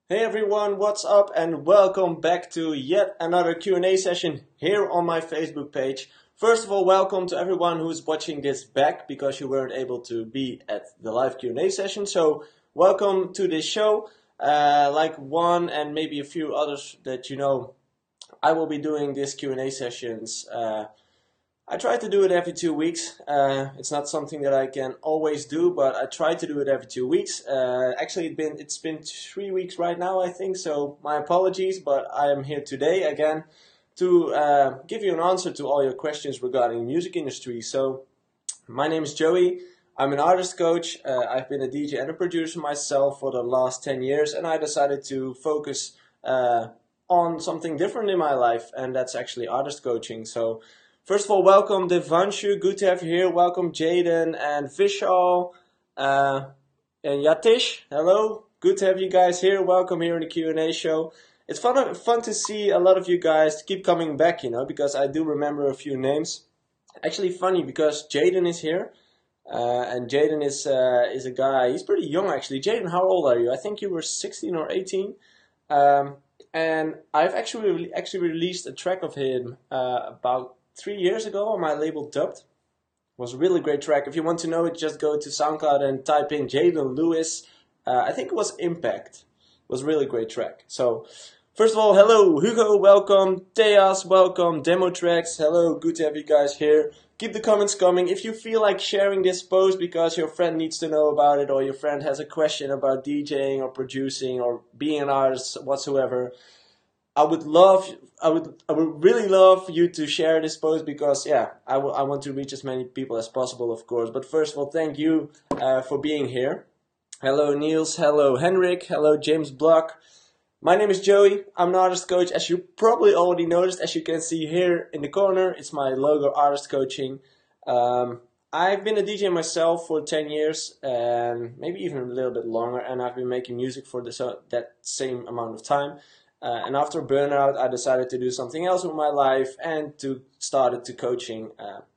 Hey everyone, what's up and welcome back to yet another Q&A session here on my Facebook page. First of all, welcome to everyone who's watching this back because you weren't able to be at the live Q&A session. So welcome to this show. Like one and maybe a few others that you know, I will be doing these Q&A sessions. I try to do it every 2 weeks. It's not something that I can always do, but I try to do it every 2 weeks. Actually, it's been 3 weeks right now, I think. So my apologies, but I am here today again to give you an answer to all your questions regarding the music industry. So my name is Joey. I'm an artist coach. I've been a DJ and a producer myself for the last 10 years, and I decided to focus on something different in my life, and that's actually artist coaching. So first of all, welcome Devanshu, good to have you here. Welcome Jaden and Vishal and Yatish. Hello, good to have you guys here. Welcome here in the Q&A show. It's fun to see a lot of you guys keep coming back, you know, because I do remember a few names. Actually funny because Jaden is here. And Jaden is a guy, he's pretty young actually. Jaden, how old are you? I think you were 16 or 18. And I've actually released a track of him about 3 years ago on my label Dubbed. It was a really great track. If you want to know it, just go to SoundCloud and type in Jaden Lewis. I think it was Impact. It was a really great track. So first of all, hello Hugo, welcome. Teas, welcome. Demo Tracks, hello, good to have you guys here. Keep the comments coming. If you feel like sharing this post because your friend needs to know about it, or your friend has a question about DJing or producing or being an artist whatsoever, I would really love you to share this post because, yeah, I want to reach as many people as possible, of course. But first of all, thank you for being here. Hello, Niels. Hello, Henrik. Hello, James Block. My name is Joey. I'm an artist coach, as you probably already noticed. As you can see here in the corner, it's my logo, Artist Coaching. I've been a DJ myself for 10 years, and maybe even a little bit longer, and I've been making music for that same amount of time. And after burnout, I decided to do something else with my life and started to coaching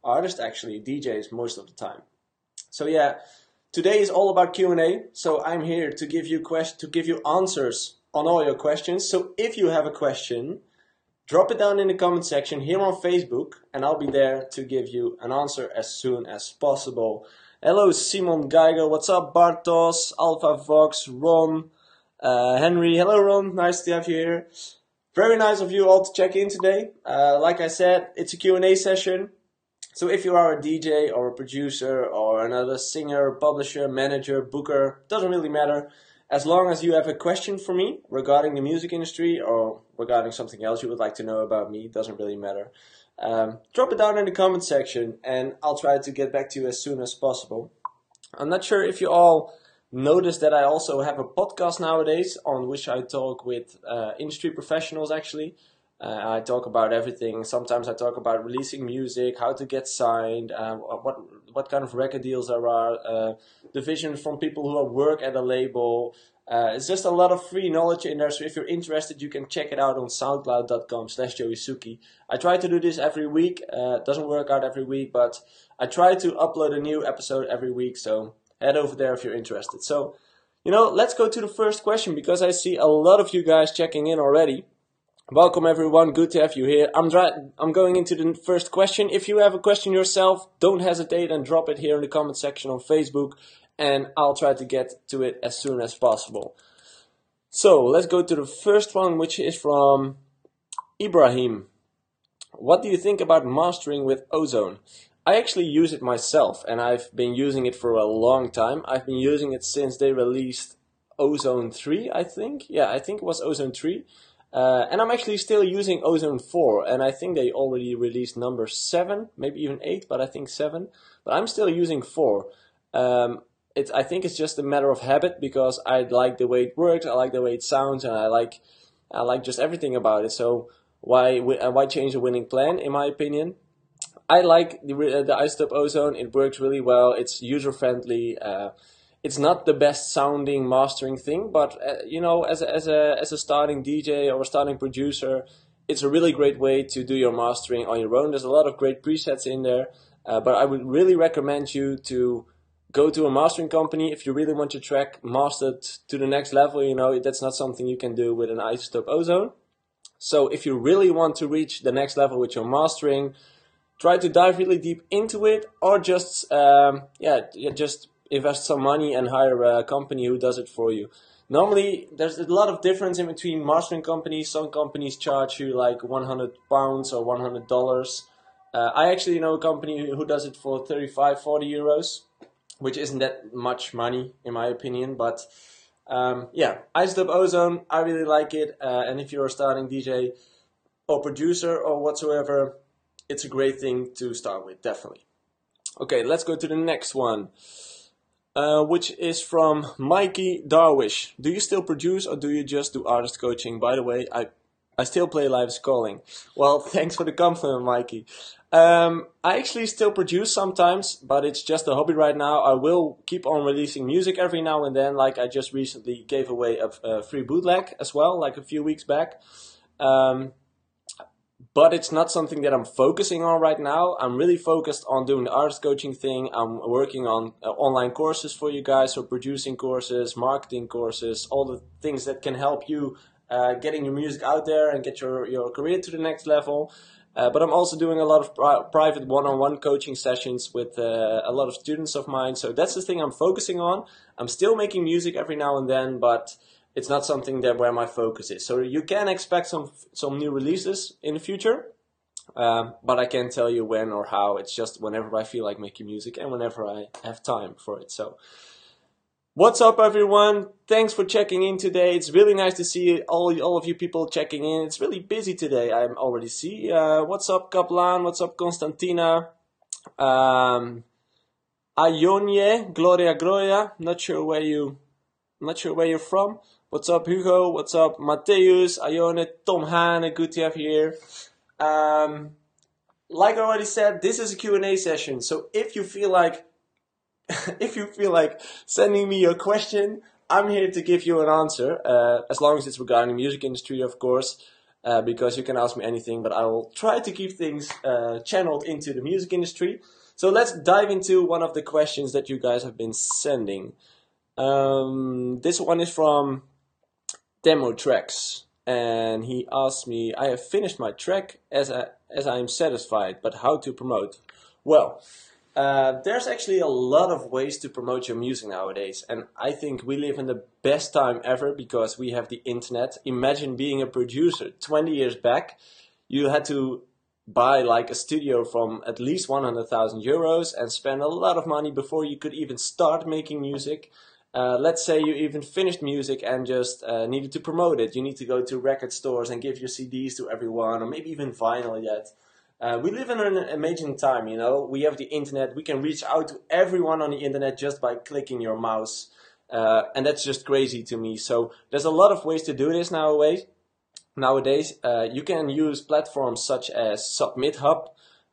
artists, actually, DJs most of the time. So yeah, today is all about Q&A. So I'm here to give you answers on all your questions. So if you have a question, drop it down in the comment section here on Facebook, and I'll be there to give you an answer as soon as possible. Hello, Simon Geiger. What's up, Bartos, Alpha Vox, Ron, Henry. Hello, Ron. Nice to have you here. Very nice of you all to check in today. Like I said, it's a Q&A session. So if you are a DJ or a producer or another singer, publisher, manager, booker, doesn't really matter. As long as you have a question for me regarding the music industry or regarding something else you would like to know about me, doesn't really matter. Drop it down in the comment section and I'll try to get back to you as soon as possible. I'm not sure if you all noticed that I also have a podcast nowadays on which I talk with industry professionals actually. I talk about everything. Sometimes I talk about releasing music, how to get signed, what kind of record deals there are, the vision from people who work at a label. It's just a lot of free knowledge in there, so if you're interested, you can check it out on soundcloud.com/JoeySuki. I try to do this every week. It doesn't work out every week, but I try to upload a new episode every week, so head over there if you're interested. So, you know, let's go to the first question because I see a lot of you guys checking in already. Welcome everyone, good to have you here. I'm going into the first question. If you have a question yourself, don't hesitate and drop it here in the comment section on Facebook, and I'll try to get to it as soon as possible. So let's go to the first one, which is from Ibrahim. What do you think about mastering with Ozone? I actually use it myself, and I've been using it for a long time. I've been using it since they released Ozone 3, I think. Yeah, I think it was Ozone 3. And I'm actually still using Ozone 4, and I think they already released number 7, maybe even 8, but I think 7. But I'm still using 4. I think it's just a matter of habit because I like the way it works, I like the way it sounds, and I like just everything about it. So why change a winning plan? In my opinion, I like the iZotope Ozone. It works really well. It's user friendly. It's not the best sounding mastering thing, but you know, as a starting DJ or a starting producer, it's a really great way to do your mastering on your own. There's a lot of great presets in there, but I would really recommend you to go to a mastering company if you really want your track mastered to the next level. You know, that's not something you can do with an isotope ozone. So if you really want to reach the next level with your mastering, try to dive really deep into it, or just just invest some money and hire a company who does it for you. Normally, there's a lot of difference in between mastering companies. Some companies charge you like £100 or $100. I actually know a company who does it for 35, 40 euros, which isn't that much money in my opinion. But isotope ozone, I really like it. And if you're a starting DJ or producer or whatsoever, it's a great thing to start with, definitely. Okay, let's go to the next one. Which is from Mikey Darwish. Do you still produce or do you just do artist coaching? By the way, I still play Live is Calling. Well, thanks for the compliment, Mikey. I actually still produce sometimes, but it's just a hobby right now. I will keep on releasing music every now and then, like I just recently gave away a free bootleg as well, like a few weeks back. But it's not something that I'm focusing on right now. I'm really focused on doing the artist coaching thing. I'm working on online courses for you guys, so producing courses, marketing courses, all the things that can help you getting your music out there and get your career to the next level. But I'm also doing a lot of private one-on-one coaching sessions with a lot of students of mine. So that's the thing I'm focusing on. I'm still making music every now and then, but it's not something where my focus is. So you can expect some new releases in the future, but I can't tell you when or how. It's just whenever I feel like making music and whenever I have time for it. So what's up, everyone? Thanks for checking in today. It's really nice to see all of you people checking in. It's really busy today, I already see. What's up, Kaplan? What's up, Konstantina? Ionye, Gloria Groya. Not sure where you're from. What's up, Hugo? What's up, Mateus, Ione, Tom Hane? Good to have you here. Like I already said, this is a Q&A session. So if you feel like sending me your question, I'm here to give you an answer. As long as it's regarding the music industry, of course, because you can ask me anything. But I will try to keep things channeled into the music industry. So let's dive into one of the questions that you guys have been sending. This one is from Demo Tracks, and he asked me, I have finished my track as I am satisfied, but how to promote? Well, there's actually a lot of ways to promote your music nowadays, and I think we live in the best time ever because we have the internet. Imagine being a producer 20 years back. You had to buy like a studio from at least 100,000 euros and spend a lot of money before you could even start making music. Let's say you even finished music and just needed to promote it. You need to go to record stores and give your CDs to everyone, or maybe even vinyl yet. We live in an amazing time, you know. We have the internet. We can reach out to everyone on the internet just by clicking your mouse. And that's just crazy to me. So there's a lot of ways to do this nowadays. You can use platforms such as SubmitHub,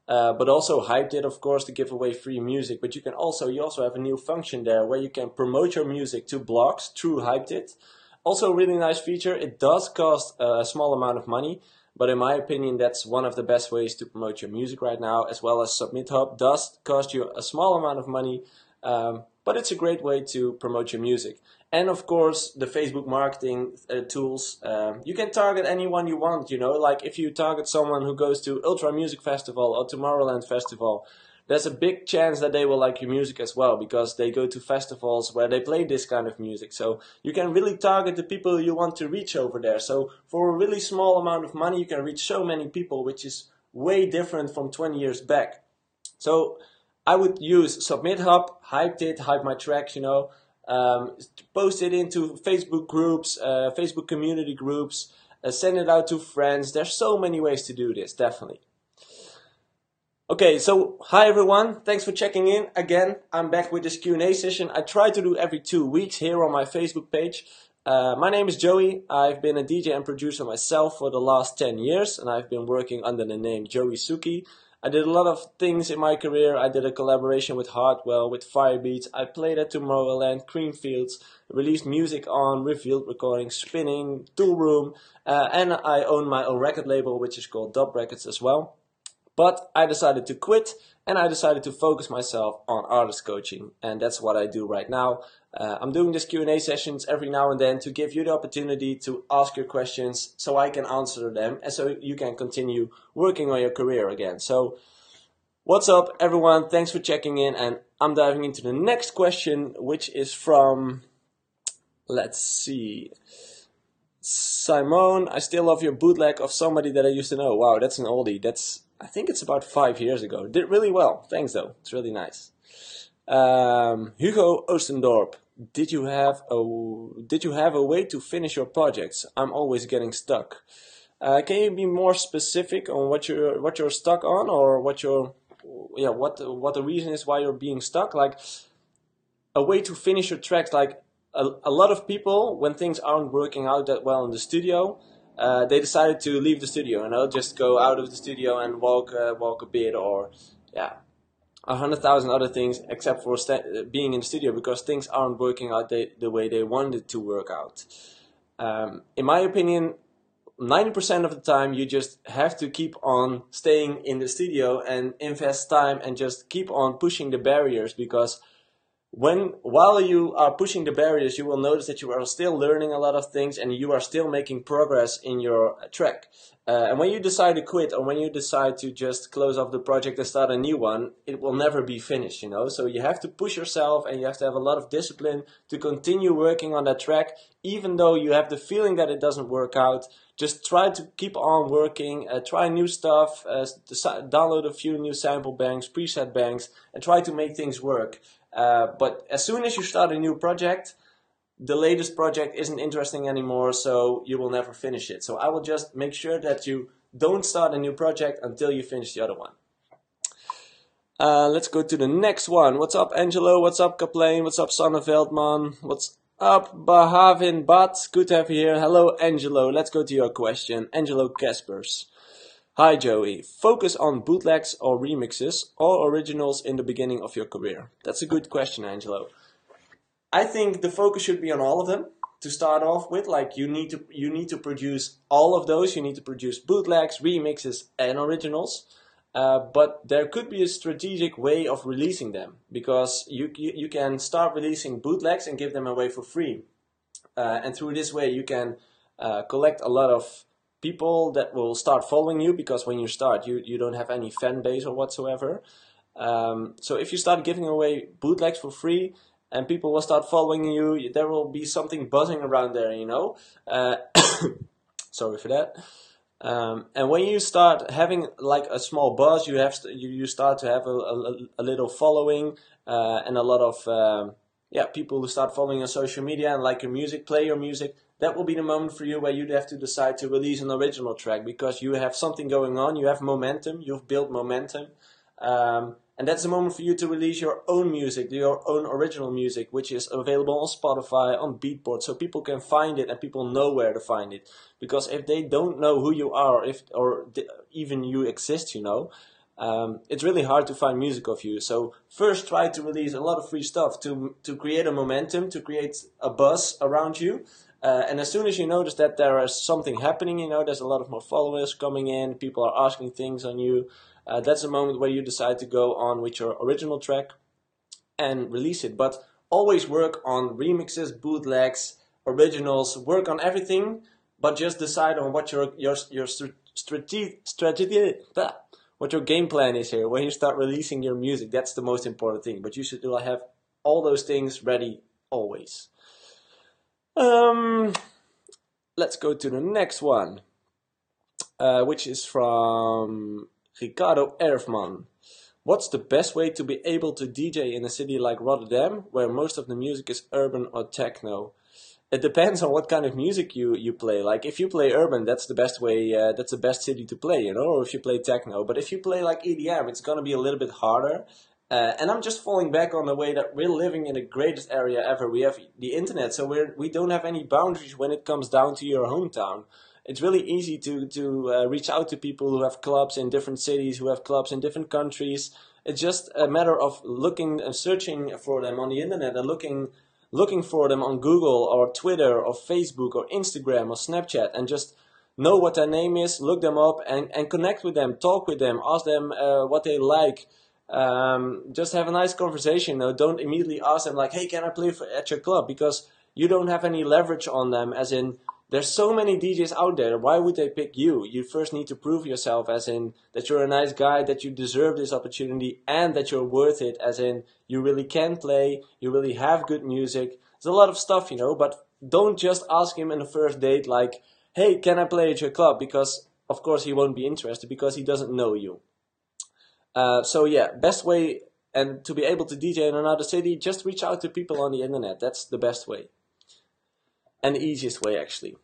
but also Hyped, of course, to give away free music. But you also have a new function there where you can promote your music to blogs through Hyped. Also a really nice feature. It does cost a small amount of money, but in my opinion, that's one of the best ways to promote your music right now, as well as SubmitHub does cost you a small amount of money, but it's a great way to promote your music. And of course, the Facebook marketing tools. You can target anyone you want, you know, like if you target someone who goes to Ultra Music Festival or Tomorrowland Festival, there's a big chance that they will like your music as well, because they go to festivals where they play this kind of music. So you can really target the people you want to reach over there. So for a really small amount of money, you can reach so many people, which is way different from 20 years back. So I would use SubmitHub, Hype my tracks, you know, post it into Facebook groups, Facebook community groups, send it out to friends. There's so many ways to do this, definitely. Okay, so hi everyone, thanks for checking in. Again, I'm back with this Q&A session. I try to do every 2 weeks here on my Facebook page. My name is Joey. I've been a DJ and producer myself for the last 10 years, and I've been working under the name JoeySuki. I did a lot of things in my career. I did a collaboration with Hardwell, with Firebeats. I played at Tomorrowland, Creamfields, released music on Revealed Recording, Spinning, Toolroom, and I own my own record label, which is called Dub Records as well. But I decided to quit, and I decided to focus myself on artist coaching, and that's what I do right now. I'm doing these Q&A sessions every now and then to give you the opportunity to ask your questions so I can answer them and so you can continue working on your career again. So what's up, everyone? Thanks for checking in, and I'm diving into the next question, which is from, let's see, Simone. I still love your bootleg of somebody that I used to know. Wow, that's an oldie. I think it's about 5 years ago. Did really well. Thanks, though. It's really nice. Hugo Oostendorp. Did you have a way to finish your projects? I'm always getting stuck. Can you be more specific on what you're stuck on, or what the reason is why you're being stuck? Like a way to finish your tracks. Like a lot of people, when things aren't working out that well in the studio, they decided to leave the studio. Just go out of the studio and walk a bit, or 100,000 other things except for being in the studio because things aren't working out the way they wanted to work out. In my opinion, 90% of the time you just have to keep on staying in the studio and invest time and just keep on pushing the barriers, because while you are pushing the barriers, you will notice that you are still learning a lot of things and you are still making progress in your track. And when you decide to quit, or when you decide to just close off the project and start a new one, it will never be finished, So you have to push yourself, and you have to have a lot of discipline to continue working on that track, even though you have the feeling that it doesn't work out. Just try to keep on working, try new stuff, download a few new sample banks, preset banks, and try to make things work. But as soon as you start a new project, the latest project isn't interesting anymore, so you will never finish it. So I will just make sure that you don't start a new project until you finish the other one. Let's go to the next one. What's up, Angelo? What's up, Kaplane? What's up, Sonneveldman? What's up, Bahavin Bat? Good to have you here. Hello, Angelo. Let's go to your question. Angelo Caspers. Hi, Joey. Focus on bootlegs or remixes or originals in the beginning of your career? That's a good question, Angelo. I think the focus should be on all of them to start off with. Like you need to produce all of those. You need to produce bootlegs, remixes, and originals. But there could be a strategic way of releasing them, because you can start releasing bootlegs and give them away for free. And through this way, you can collect a lot of people that will start following you, because when you start, you don't have any fan base or whatsoever. So if you start giving away bootlegs for free, and people will start following you, there will be something buzzing around there, Sorry for that. And when you start having like a small buzz, you start to have a little following, and a lot of people who start following on social media and like your music, play your music. That will be the moment for you where you have to decide to release an original track, because you have something going on, you have momentum, you've built momentum. And that's the moment for you to release your own music, your own original music, which is available on Spotify, on Beatport, so people can find it and people know where to find it. Because if they don't know who you are, even you exist, it's really hard to find music of you. So first try to release a lot of free stuff to create a momentum, to create a buzz around you. And as soon as you notice that there is something happening, there's a lot of more followers coming in, people are asking things on you, that's a moment where you decide to go on with your original track and release it. But always work on remixes, bootlegs, originals, work on everything, but just decide on what your strategy, what your game plan is here when you start releasing your music. That's the most important thing. But you should have all those things ready always. Let's go to the next one, which is from Ricardo Erfman. What's the best way to be able to DJ in a city like Rotterdam, where most of the music is urban or techno? It depends on what kind of music you play. Like if you play urban, that's the best way, that's the best city to play, or if you play techno. But if you play like EDM, it's gonna be a little bit harder. And I'm just falling back on the way that we're living in the greatest area ever. We have the internet, so we don't have any boundaries when it comes down to your hometown. It's really easy to reach out to people who have clubs in different cities, who have clubs in different countries. It's just a matter of looking and searching for them on the internet and looking for them on Google or Twitter or Facebook or Instagram or Snapchat, and just know what their name is, look them up, and connect with them, talk with them, ask them what they like. Just have a nice conversation. Don't immediately ask them like, hey, can I play at your club? Because you don't have any leverage on them, as in, there's so many DJs out there. Why would they pick you? You first need to prove yourself, as in that you're a nice guy, that you deserve this opportunity, and that you're worth it, as in you really can play, you really have good music. There's a lot of stuff, but don't just ask him in the first date like, hey, can I play at your club? Because, of course, he won't be interested because he doesn't know you. So yeah, best way and to be able to DJ in another city, just reach out to people on the internet. That's the best way. And the easiest way, actually.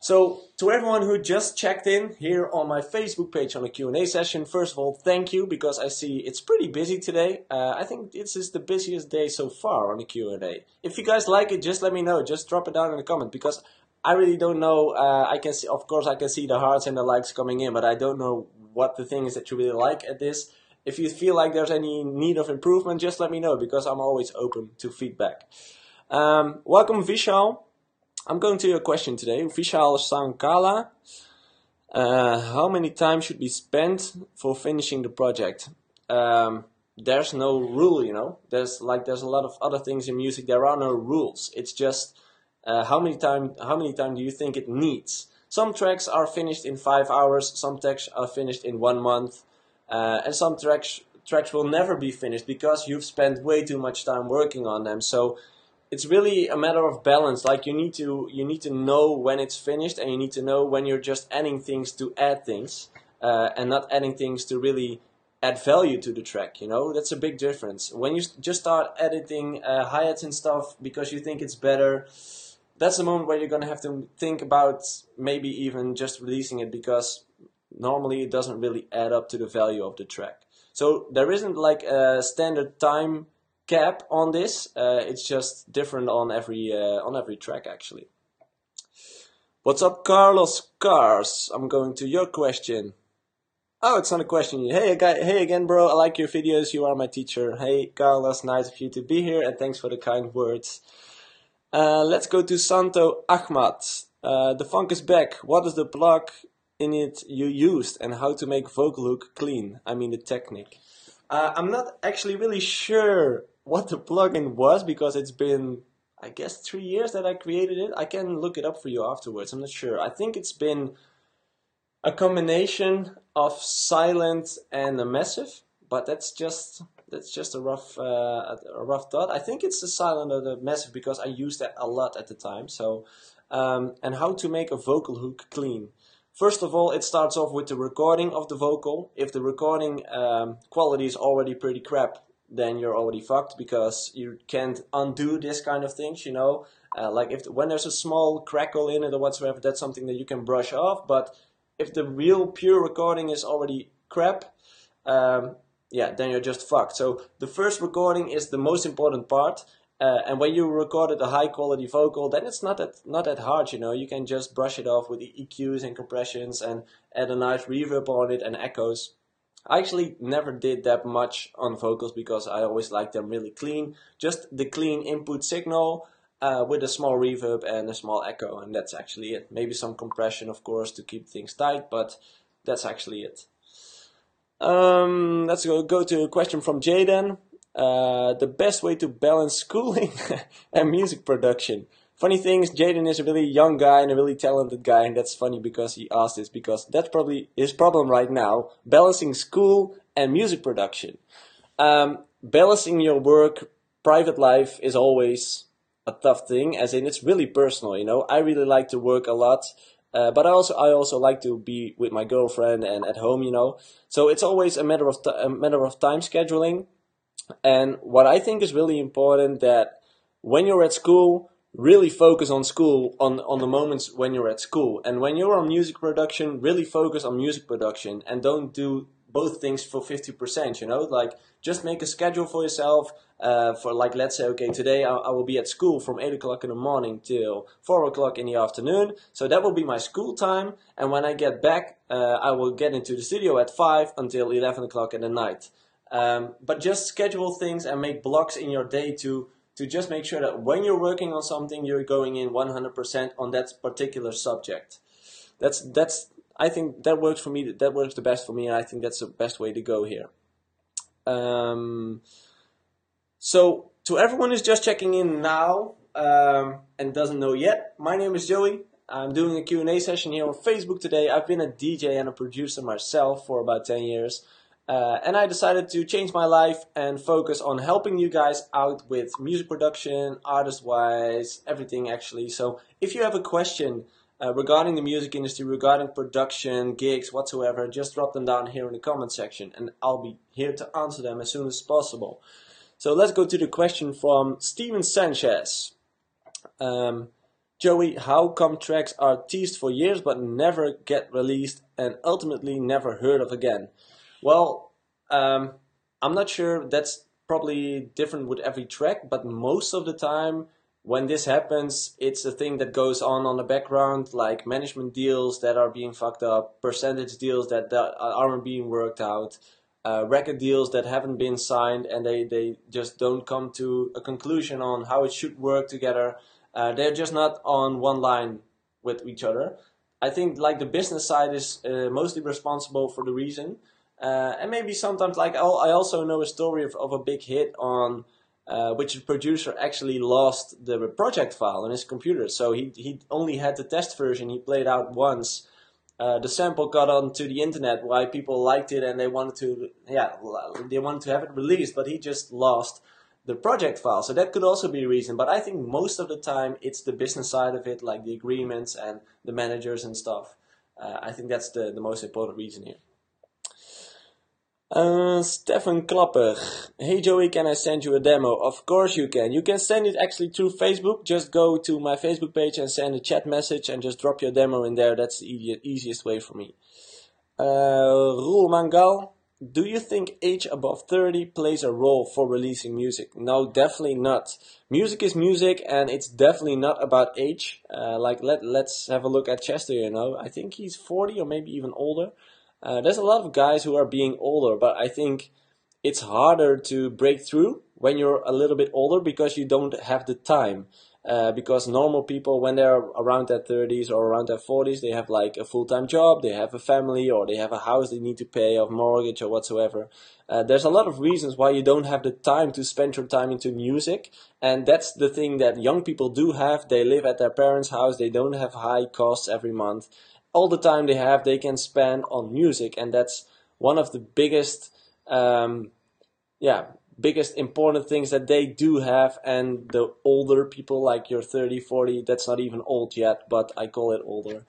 So, to everyone who just checked in here on my Facebook page on a Q&A session, first of all, thank you, because I see it's pretty busy today. I think this is the busiest day so far on the Q&A. If you guys like it, just let me know. Just drop it down in the comment, because I really don't know. I can see, of course, I can see the hearts and the likes coming in, but I don't know what the thing is that you really like at this. If you feel like there's any need of improvement, just let me know, because I'm always open to feedback. Welcome, Vishal. I'm going to your question today. Vishal Sankala. How many time should be spent for finishing the project? There's no rule, There's a lot of other things in music. There are no rules. It's just how many time do you think it needs? Some tracks are finished in 5 hours. Some tracks are finished in 1 month, and some tracks will never be finished because you've spent way too much time working on them. So it's really a matter of balance. Like you need to know when it's finished, and you need to know when you're just adding things to add things, and not adding things to really add value to the track. That's a big difference. When you just start editing hi-hats and stuff because you think it's better, that's the moment where you're gonna have to think about maybe even just releasing it, because normally it doesn't really add up to the value of the track. So there isn't like a standard time cap on this. It's just different on every track, actually. What's up, Carlos Cars? I'm going to your question. Oh, it's not a question. Hey again, bro. I like your videos. You are my teacher. Hey, Carlos, nice of you to be here, and thanks for the kind words. Let's go to Santo Ahmad. The funk is back. What is the plug in it you used, and how to make vocal hook clean? I mean the technique. I'm not actually really sure what the plugin was, because it's been, I guess, 3 years that I created it. I can look it up for you afterwards. I'm not sure. I think it's been a combination of silent and a massive, but that's just a rough thought. I think it's the silent or the massive, because I used that a lot at the time. So, and how to make a vocal hook clean. First of all, it starts off with the recording of the vocal. If the recording quality is already pretty crap, then you're already fucked, because you can't undo this kind of things, like when there's a small crackle in it or whatsoever, that's something that you can brush off. But if the real pure recording is already crap, yeah, then you're just fucked. So the first recording is the most important part. And when you recorded a high quality vocal, then it's not that hard, You can just brush it off with the EQs and compressions and add a nice reverb on it and echoes. I actually never did that much on vocals, because I always liked them really clean. Just the clean input signal with a small reverb and a small echo, and that's actually it. Maybe some compression, of course, to keep things tight, but that's actually it. Let's go to a question from Jaden. The best way to balance schooling and music production. Funny thing is, Jaden is a really young guy and a really talented guy, and that's funny because he asked this, because that's probably his problem right now, balancing school and music production. Balancing your work, private life is always a tough thing, as in it's really personal, I really like to work a lot, but I also like to be with my girlfriend and at home, So it's always a matter of time scheduling. And what I think is really important, that when you're at school, really focus on school, on the moments when you're at school. And when you're on music production, really focus on music production, and don't do both things for 50%, Like, just make a schedule for yourself, for like, let's say, okay, today I will be at school from 8 o'clock in the morning till 4 o'clock in the afternoon. So that will be my school time. And when I get back, I will get into the studio at 5 until 11 o'clock in the night. But just schedule things and make blocks in your day to just make sure that when you're working on something, you're going in 100% on that particular subject. I think that works for me. That works the best for me, and I think that's the best way to go here. So to everyone who's just checking in now and doesn't know yet, my name is Joey. I'm doing a Q&A session here on Facebook today. I've been a DJ and a producer myself for about 10 years. And I decided to change my life and focus on helping you guys out with music production, artist-wise, everything actually. So if you have a question regarding the music industry, regarding production, gigs, whatsoever, just drop them down here in the comment section and I'll be here to answer them as soon as possible. So let's go to the question from Steven Sanchez. Joey, how come tracks are teased for years but never get released and ultimately never heard of again? Well, I'm not sure, that's probably different with every track, but most of the time when this happens, it's a thing that goes on the background, like management deals that are being fucked up, percentage deals that aren't being worked out, record deals that haven't been signed and they just don't come to a conclusion on how it should work together. They're just not on one line with each other. I think like the business side is mostly responsible for the reason. And maybe sometimes, like I also know a story of a big hit on which the producer actually lost the project file on his computer. So he only had the test version, he played out once. The sample got onto the internet, why people liked it and they wanted to have it released, but he just lost the project file. So that could also be a reason, but I think most of the time it's the business side of it, like the agreements and the managers and stuff. I think that's the most important reason here. Stefan Klapper. Hey Joey, can I send you a demo? Of course you can. You can send it actually through Facebook. Just go to my Facebook page and send a chat message and just drop your demo in there. That's the easiest way for me. Roel Mangal. Do you think age above 30 plays a role for releasing music? No, definitely not. Music is music and it's definitely not about age. Let's have a look at Chester, you know. I think he's 40 or maybe even older. There's a lot of guys who are being older, but I think it's harder to break through when you're a little bit older because you don't have the time. Because normal people, when they're around their 30s or around their 40s, they have like a full-time job, they have a family, or they have a house they need to pay off, mortgage or whatsoever. There's a lot of reasons why you don't have the time to spend your time into music, and that's the thing that young people do have. They live at their parents' house, they don't have high costs every month. All the time they can spend on music, and that's one of the biggest important things that they do have. And the older people, like you're 30, 40, that's not even old yet, but I call it older.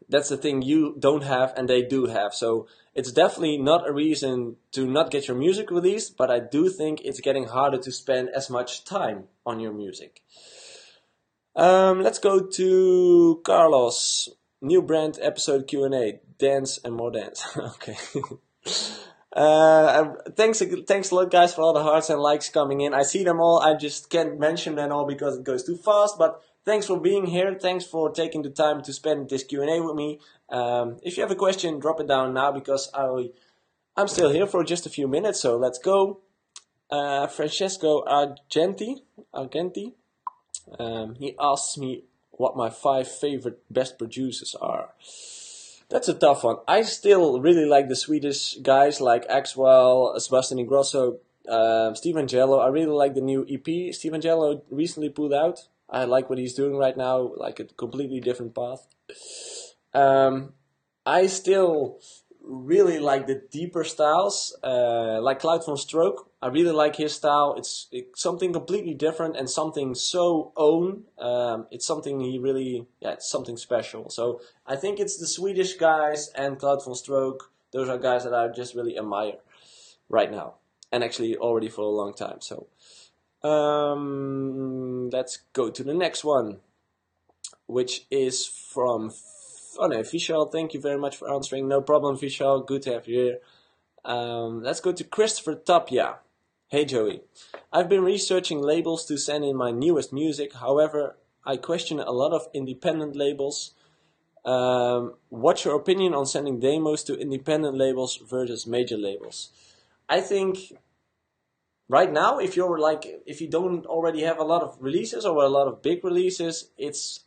That's the thing you don't have and they do have. So it's definitely not a reason to not get your music released, but I do think it's getting harder to spend as much time on your music. Let's go to Carlos. New brand episode Q&A. Dance and more dance. Okay. Thanks a lot, guys, for all the hearts and likes coming in. I see them all. I just can't mention them all because it goes too fast. But thanks for being here. Thanks for taking the time to spend this Q&A with me. If you have a question, drop it down now because I'm still here for just a few minutes. So let's go. Francesco Argenti. He asks me what my 5 favorite best producers are. That's a tough one. I still really like the Swedish guys like Axwell, Sebastian Ingrosso, Steve Angello. I really like the new EP Steve Angello recently put out. I like what he's doing right now, like a completely different path. I still really like the deeper styles, like Cloud von Stroke. I really like his style. It's something completely different and something so own. It's something it's something special. So I think it's the Swedish guys and Cloud von Stroke. Those are guys that I just really admire right now, and actually already for a long time. So let's go to the next one, which is from Vishal. Thank you very much for answering. No problem, Vishal. Good to have you here. Let's go to Christopher Tapia. Hey Joey, I've been researching labels to send in my newest music. However, I question a lot of independent labels. What's your opinion on sending demos to independent labels versus major labels? I think right now, if you don't already have a lot of releases or a lot of big releases,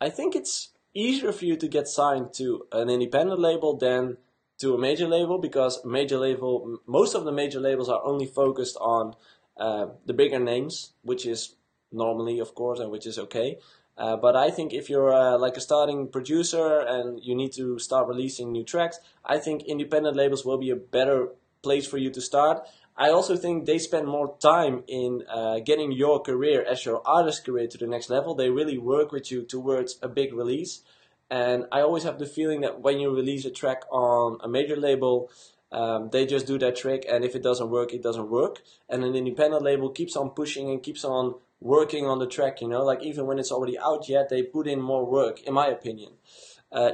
I think it's easier for you to get signed to an independent label than to a major label, because most of the major labels are only focused on the bigger names, which is normally, of course, and which is okay. But I think if you're like a starting producer and you need to start releasing new tracks, I think independent labels will be a better place for you to start. I also think they spend more time in getting your career as your artist career to the next level. They really work with you towards a big release. And I always have the feeling that when you release a track on a major label, they just do that trick, and if it doesn't work, it doesn't work. And an independent label keeps on pushing and keeps on working on the track, like even when it's already out yet, they put in more work, in my opinion.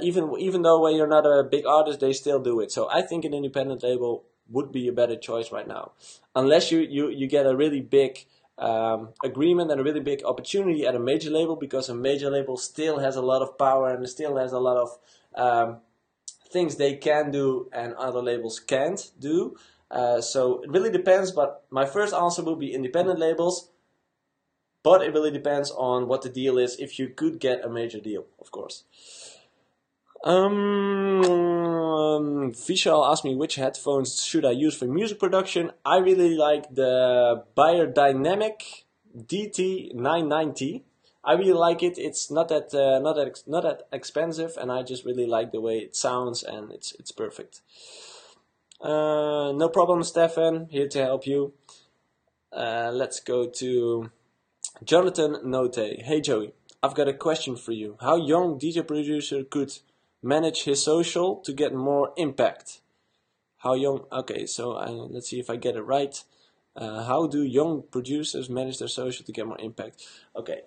Even though when you're not a big artist, they still do it. So I think an independent label would be a better choice right now. Unless you get a really big agreement and a really big opportunity at a major label, because a major label still has a lot of power and still has a lot of things they can do and other labels can't do. So it really depends, but my first answer will be independent labels, but it really depends on what the deal is, if you could get a major deal, of course. Vishal asked me which headphones should I use for music production. I really like the Beyerdynamic DT990. I really like it. It's not that expensive, and I just really like the way it sounds, and it's perfect. No problem, Stefan. Here to help you. Let's go to Jonathan Note. Hey Joey, I've got a question for you. How young DJ producer could manage his social to get more impact? How young? Okay, so let's see if I get it right. How do young producers manage their social to get more impact? Okay,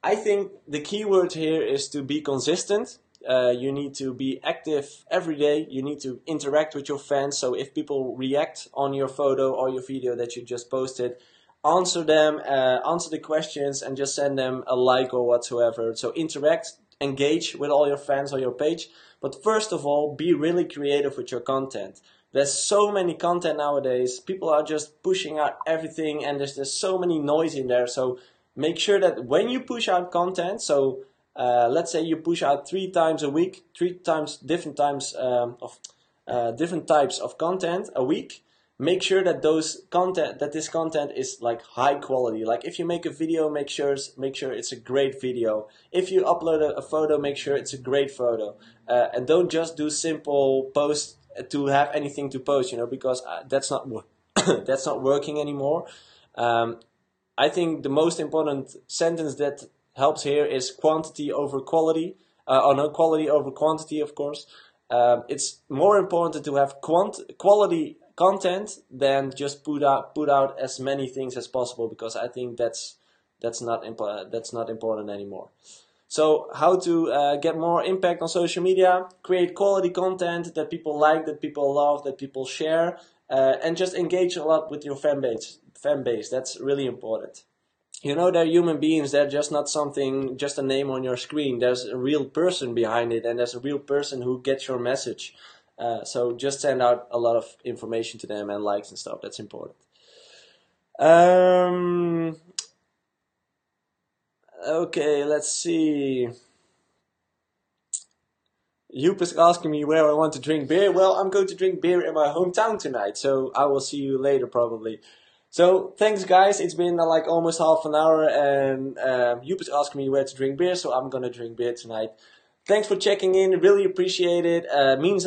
I think the key word here is to be consistent. You need to be active every day. You need to interact with your fans. So if people react on your photo or your video that you just posted, answer them, answer the questions, and just send them a like or whatsoever. So interact, engage with all your fans on your page. But first of all, be really creative with your content. There's so many content nowadays. People are just pushing out everything, and there's so many noise in there. So make sure that when you push out content, so let's say you push out 3 times a week, different types of content a week. Make sure that this content is like high quality. Like if you make a video, make sure it's a great video. If you upload a photo, make sure it's a great photo. And don't just do simple posts to have anything to post, because that's not that's not working anymore. I think the most important sentence that helps here is quantity over quality. Quality over quantity, of course. It's more important to have quality content than just put out as many things as possible, because I think that's not important anymore. So how to get more impact on social media? Create quality content that people like, that people love, that people share, and just engage a lot with your fan base. That's really important. They're human beings. They're just not just a name on your screen. There's a real person behind it, and there's a real person who gets your message. So just send out a lot of information to them and likes and stuff. That's important. Okay, let's see. Joep is asking me where I want to drink beer. Well, I'm going to drink beer in my hometown tonight, so I will see you later probably. So thanks guys, it's been like almost half an hour, and Joep is asking me where to drink beer, so I'm gonna drink beer tonight. Thanks for checking in, really appreciate it. Means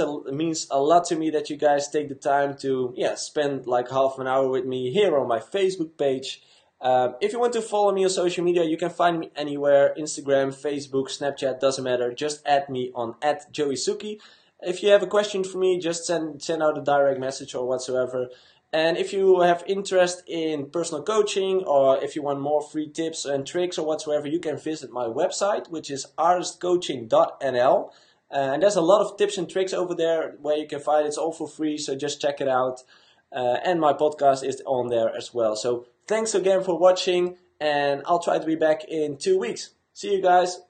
a lot to me that you guys take the time to spend like half an hour with me here on my Facebook page. If you want to follow me on social media, you can find me anywhere: Instagram, Facebook, Snapchat, doesn't matter. Just add me on @JoeySuki. If you have a question for me, just send out a direct message or whatsoever. And if you have interest in personal coaching, or if you want more free tips and tricks or whatsoever, you can visit my website, which is artistcoaching.nl. And there's a lot of tips and tricks over there where you can find it. It's all for free, so just check it out. And my podcast is on there as well. So thanks again for watching, and I'll try to be back in 2 weeks. See you guys.